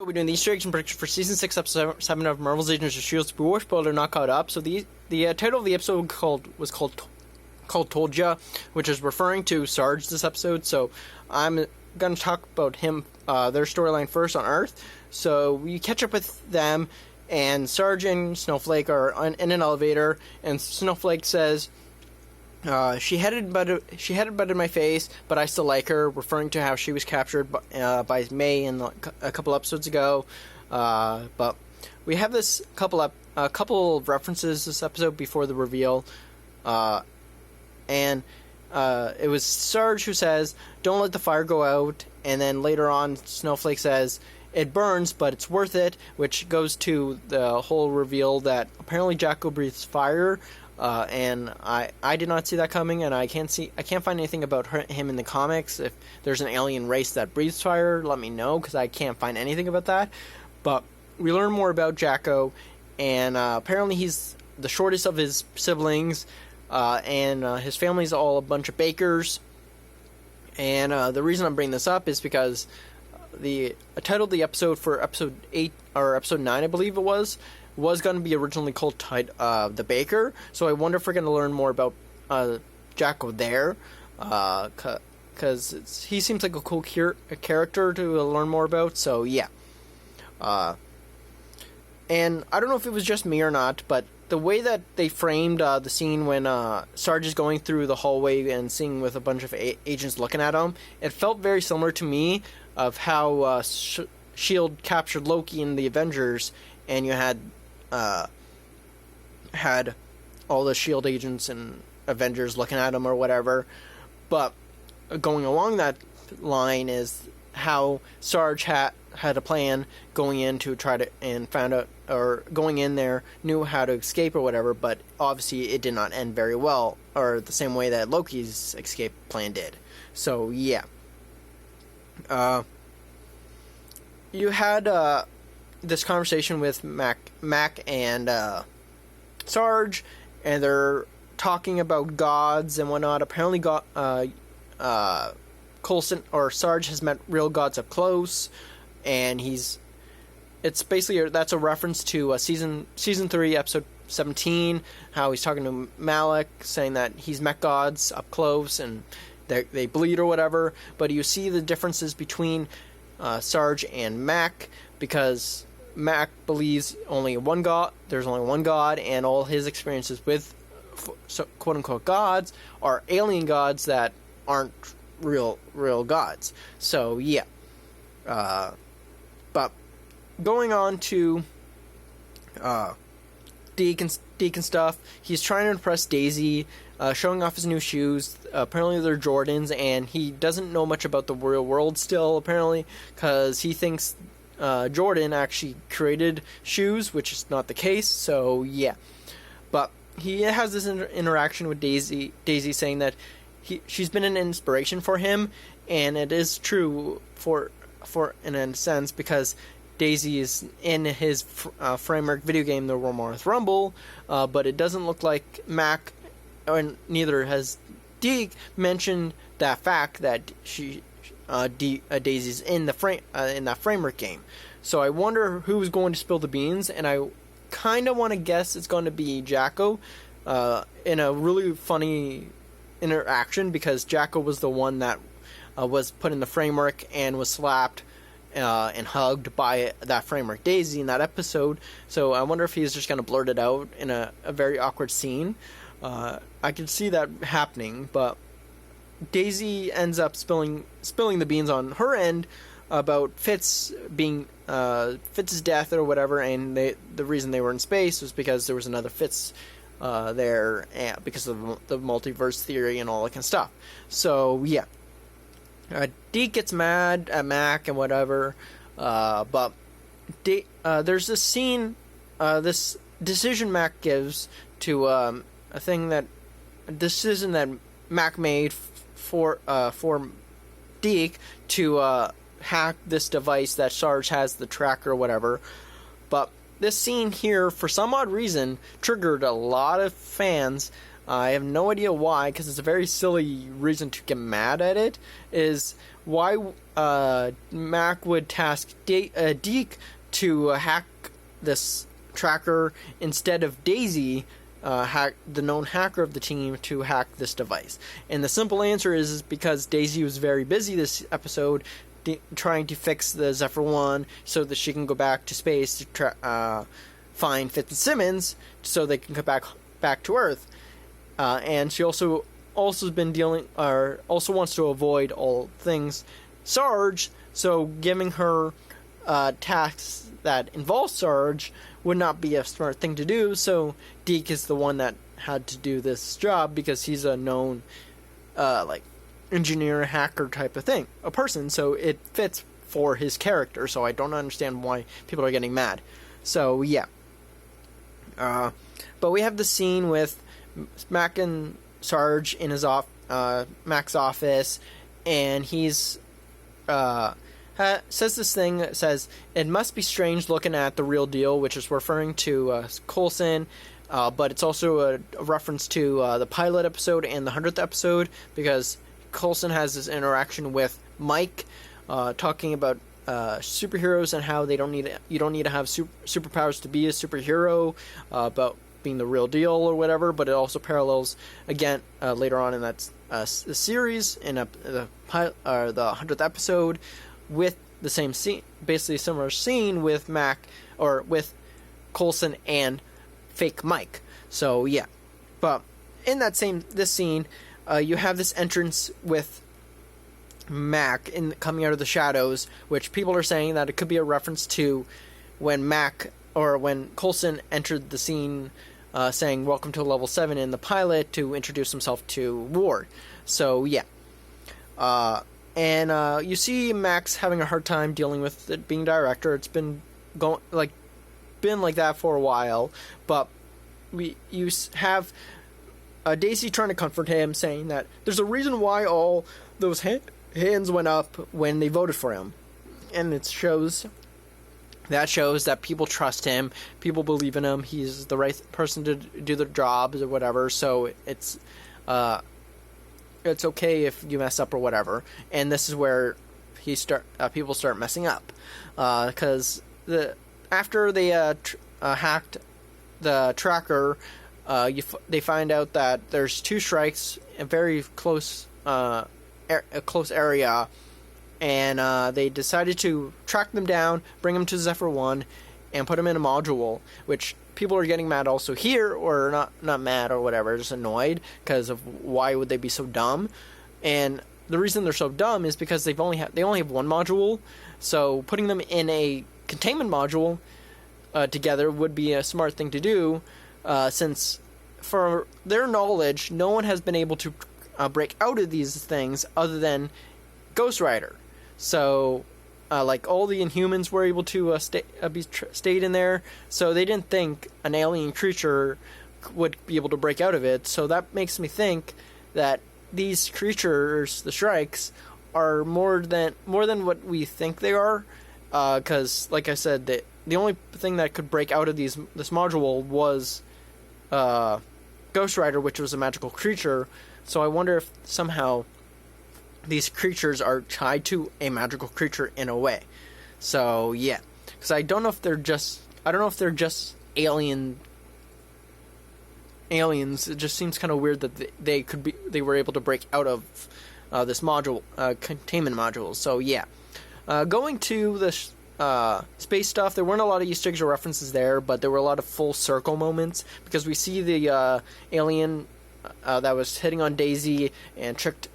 We're doing the Easter eggs and predictions for Season 6, Episode 7 of Marvel's Agents of S.H.I.E.L.D. Be warned, spoiled or not caught up. So the title of the episode was called Told Ya, which is referring to Sarge this episode. So I'm going to talk about him, their storyline first on Earth. So we catch up with them, and Sarge and Snowflake are in an elevator, and Snowflake says, she headed butt in my face, but I still like her, referring to how she was captured by May a couple episodes ago. But we have this couple of references this episode before the reveal, and it was Sarge who says, "Don't let the fire go out," and then later on Snowflake says, "It burns, but it's worth it," which goes to the whole reveal that apparently Jacko breathes fire. And I did not see that coming, and I can't find anything about him in the comics. If there's an alien race that breathes fire, let me know, because I can't find anything about that. But we learn more about Jacko, and apparently he's the shortest of his siblings, and his family's all a bunch of bakers. And the reason I'm bringing this up is because the title of the episode for episode 8 or episode 9, I believe it was going to be originally called The Baker, so I wonder if we're going to learn more about Jacko there, because he seems like a cool character to learn more about, so yeah. And I don't know if it was just me or not, but the way that they framed the scene when Sarge is going through the hallway and seeing with a bunch of agents looking at him, it felt very similar to me of how S.H.I.E.L.D. captured Loki in the Avengers, and you had all the S.H.I.E.L.D. agents and Avengers looking at him or whatever. But going along that line is how Sarge had a plan going in to try to, and found out, or going in there knew how to escape or whatever, but obviously it did not end very well, or the same way that Loki's escape plan did. So yeah. You had this conversation with Mac and Sarge, and they're talking about gods and whatnot. Apparently, Coulson or Sarge has met real gods up close, and it's basically that's a reference to season 3, episode 17, how he's talking to Malik, saying that he's met gods up close and they bleed or whatever. But you see the differences between Sarge and Mac, because Mac believes there's only one God, and all his experiences with quote-unquote gods are alien gods that aren't real gods. So, yeah. But going on to Deke and stuff, he's trying to impress Daisy, showing off his new shoes. Apparently they're Jordans, and he doesn't know much about the real world still, apparently, because he thinks Jordan actually created shoes, which is not the case, so yeah. But he has this interaction with Daisy saying that she's been an inspiration for him, and it is true for in a sense, because Daisy is in his framework video game, The Royal Rumble, but it doesn't look like Mac, or neither has Deke, mentioned that fact that Daisy's in that framework game. So I wonder who's going to spill the beans, and I kind of want to guess it's going to be Jacko, in a really funny interaction, because Jacko was the one that was put in the framework and was slapped and hugged by that framework Daisy in that episode. So I wonder if he's just going to blurt it out in a very awkward scene. I could see that happening, but Daisy ends up spilling the beans on her end about Fitz's death or whatever, and the reason they were in space was because there was another Fitz there, because of the multiverse theory and all that kind of stuff. So yeah, Deke gets mad at Mac and whatever, but there's this scene, this decision Mac gives to a decision that Mac made for Deke to hack this device that Sarge has, the tracker or whatever. But this scene here, for some odd reason, triggered a lot of fans I have no idea why, because it's a very silly reason to get mad at it, is why Mac would task Deke to hack this tracker instead of Daisy, the known hacker of the team, to hack this device. And the simple answer is because Daisy was very busy this episode trying to fix the Zephyr 1 so that she can go back to space to find Fitzsimmons so they can come back to Earth. And she also has been also wants to avoid all things Sarge, so giving her tasks that involve Sarge would not be a smart thing to do. So Deke is the one that had to do this job because he's a known engineer, hacker type of thing, a person. So it fits for his character. So I don't understand why people are getting mad. So yeah. But we have the scene with Mac and Sarge in his Mac's office, and he's says this thing that says, "It must be strange looking at the real deal," which is referring to Coulson, but it's also a reference to the pilot episode and the 100th episode, because Coulson has this interaction with Mike, talking about superheroes and how you don't need to have superpowers to be a superhero, about being the real deal or whatever. But it also parallels again later on in that series in the 100th episode with the same scene, basically a similar scene with Mac or with Coulson and fake Mike. So yeah, but in this scene, you have this entrance with Mac coming out of the shadows, which people are saying that it could be a reference to when Coulson entered the scene, saying "Welcome to Level 7" in the pilot to introduce himself to Ward. So yeah, and you see Max having a hard time dealing with it being director. It's been like that for a while, but you have Daisy trying to comfort him, saying that there's a reason why all those hands went up when they voted for him, and it shows that people trust him, people believe in him, he's the right person to do the jobs or whatever. So it's okay if you mess up or whatever. And this is where people start messing up, because after they hacked the tracker, they find out that there's 2 strikes, a very close area, and they decided to track them down, bring them to Zephyr 1, and put them in a module, which people are getting mad also here, or not mad or whatever, just annoyed because of why would they be so dumb. And the reason they're so dumb is because they only have 1 module, so putting them in a containment module together would be a smart thing to do, since for their knowledge, no one has been able to break out of these things other than Ghost Rider. So, like all the Inhumans were able to stayed in there, so they didn't think an alien creature would be able to break out of it. So that makes me think that these creatures, the Shrikes, are more than what we think they are. Because, like I said, the only thing that could break out of this module was Ghost Rider, which was a magical creature. So I wonder if somehow these creatures are tied to a magical creature in a way. So yeah, because I don't know if they're just aliens. It just seems kind of weird that they were able to break out of this module, containment modules. So yeah, going to the space stuff, there weren't a lot of Easter eggs or references there, but there were a lot of full circle moments, because we see the alien that was hitting on Daisy and tricked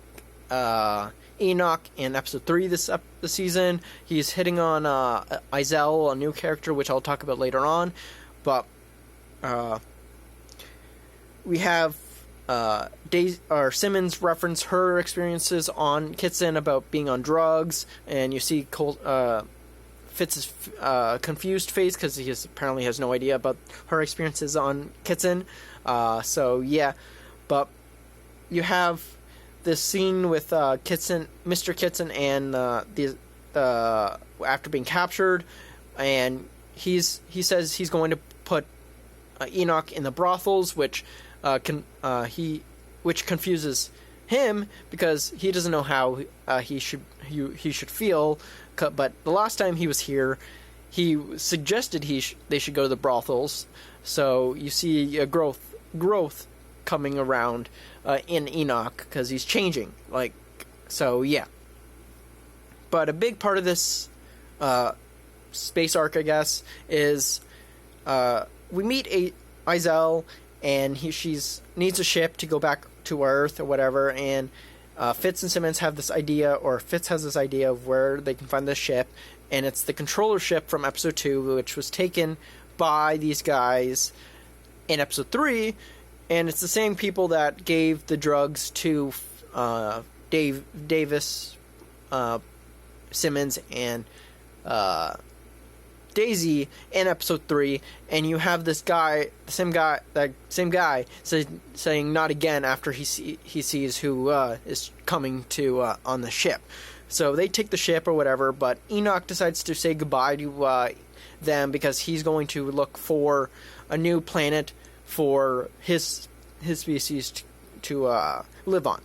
Enoch in episode 3 this season. He's hitting on Izel, a new character, which I'll talk about later on. But we have Simmons reference her experiences on Kitson about being on drugs, and you see Fitz's confused face because he apparently has no idea about her experiences on Kitson. So yeah, but you have this scene with Mr. Kitson, and after being captured, and he says he's going to put Enoch in the brothels, which which confuses him because he doesn't know how he should feel. But the last time he was here, he suggested they should go to the brothels. So you see a growth coming around in Enoch because he's changing. So yeah. But a big part of this space arc, I guess, is we meet Izel, and she's needs a ship to go back to Earth or whatever, and Fitz and Simmons have this idea, or Fitz has this idea of where they can find this ship, and it's the controller ship from Episode 2, which was taken by these guys in Episode 3, and it's the same people that gave the drugs to Davis, Simmons, and Daisy in Episode 3, and you have this guy, that same guy saying not again after he sees who is coming to on the ship. So they take the ship or whatever, but Enoch decides to say goodbye to them because he's going to look for a new planet for his species to live on,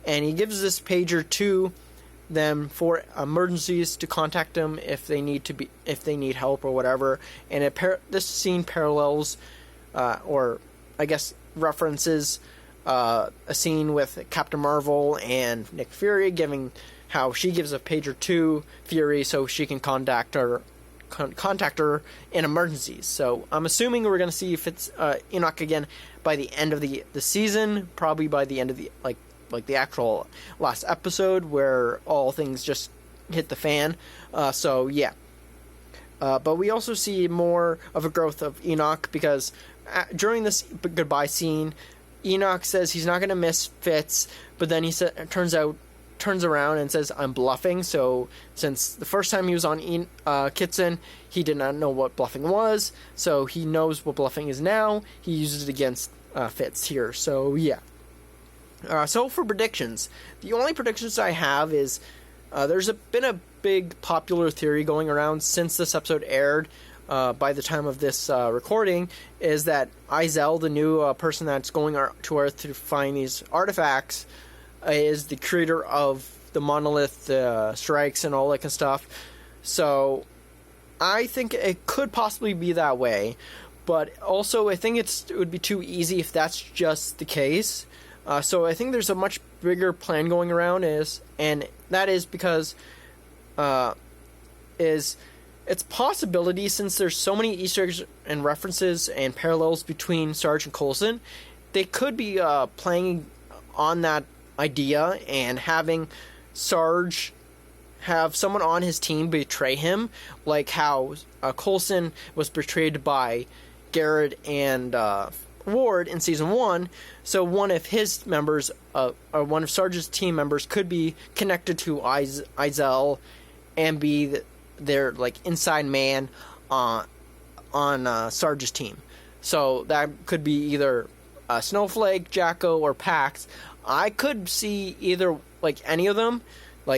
and he gives this pager to them for emergencies to contact them if they need help or whatever. And this scene parallels, or I guess references, a scene with Captain Marvel and Nick Fury, giving how she gives a pager to Fury so she can contact her in emergencies. So I'm assuming we're going to see Enoch again by the end of the season, probably by the end of the like the actual last episode where all things just hit the fan. So yeah. But we also see more of a growth of Enoch because during this goodbye scene, Enoch says he's not going to miss Fitz, but then he turns around and says, "I'm bluffing." So since the first time he was on Coulson, he did not know what bluffing was, so he knows what bluffing is now. He uses it against Fitz here. So yeah. So for predictions, the only predictions I have is there's been a big popular theory going around since this episode aired. By the time of this recording, is that Izel, the new person that's going to Earth to find these artifacts, is the creator of the monolith strikes and all that kind of stuff. So I think it could possibly be that way, but also I think it would be too easy if that's just the case. So I think there's a much bigger plan going around, and that is because it's possibility, since there's so many Easter eggs and references and parallels between Sarge and Coulson, they could be playing on that idea and having Sarge have someone on his team betray him, like how Coulson was betrayed by Garrett and Ward in season 1. So one of his members, or one of Sarge's team members, could be connected to Izel and be their inside man on Sarge's team. So that could be either Snowflake, Jacko, or Pax. I could see either any of them.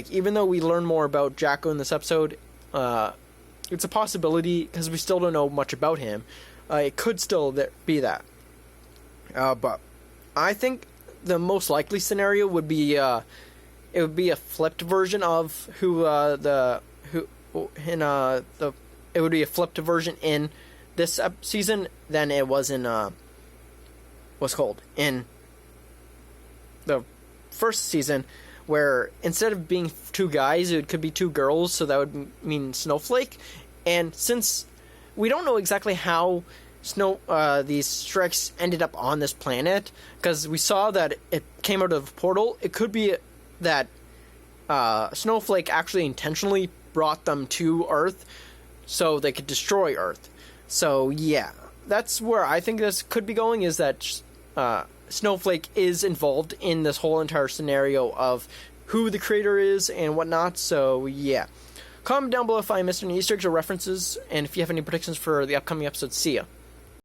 Even though we learn more about Jacko in this episode, it's a possibility because we still don't know much about him. It could still be that. But I think the most likely scenario would be it would be a flipped version of it would be a flipped version in this season than it was in in the first season, where instead of being two guys, it could be two girls, so that would mean Snowflake. And since we don't know exactly how these strikes ended up on this planet, because we saw that it came out of a portal, it could be that Snowflake actually intentionally brought them to Earth so they could destroy Earth. So yeah, that's where I think this could be going, is that Snowflake is involved in this whole entire scenario of who the creator is and whatnot. So yeah, comment down below if I missed any Easter eggs or references, and if you have any predictions for the upcoming episode. See ya.